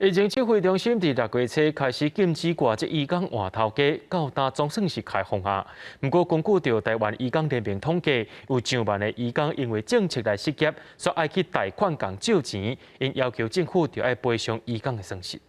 疫情指挥中心伫6月初开始禁止外籍移工换头家，到今总算是开放啊。不过，根据着台湾移工联盟统计，有上万的移工因为政策来失业，所爱去贷款共借钱，因要求政府就要赔偿移工的损失。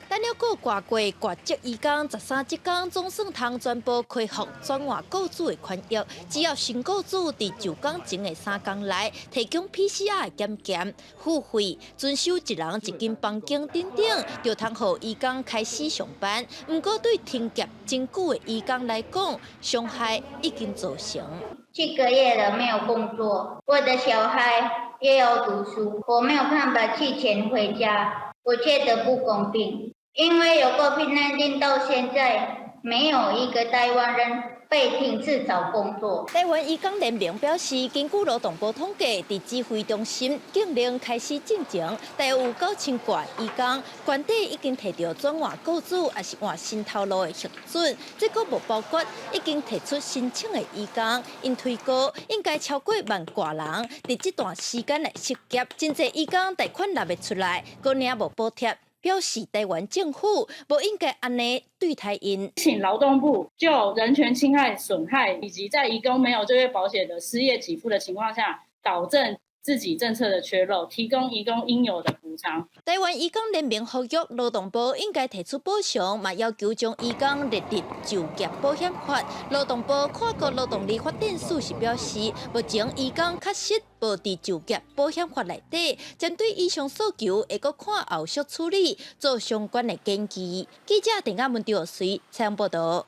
等了过挂过外籍移工13职工总算通全部恢复转换雇主的权益，只要新雇主伫就工前的3天内提供 PCR 检验、付费、遵守一人一间房间等等，就通互移工开始上班。不过对停业真久的移工来讲，伤害已经造成。7个月了没有工作，我的小孩也要读书，我没有办法寄钱回家，我觉得不公平。 因为有COVID-19到现在，没有一个台湾人被停止找工作。台湾移工联盟表示，根据劳动部统计，伫指挥中心禁令开始进前，大约有9000挂移工，官邸已经摕到转换雇主还是换新头路的核准，这个无包括已经提出申请的移工，因推估应该超过10000挂人，伫这段时间来失业，真侪移工贷款拿袂出来，个领无补贴。 表示台湾政府不应该安尼对待因，请劳动部就人权侵害损害以及在移工没有就业保险的失业给付的情况下，导正自己政策的缺漏，提供移工应有的补偿。台湾移工联盟呼吁劳动部应该提出补偿，嘛要求将移工列入就业保险法。劳动部看过劳动力发展署是表示，目前移工确实无伫就业保险法内底，针对以上诉求，会阁看后续处理，做相关的建议。记者陈雅文调随采访报道。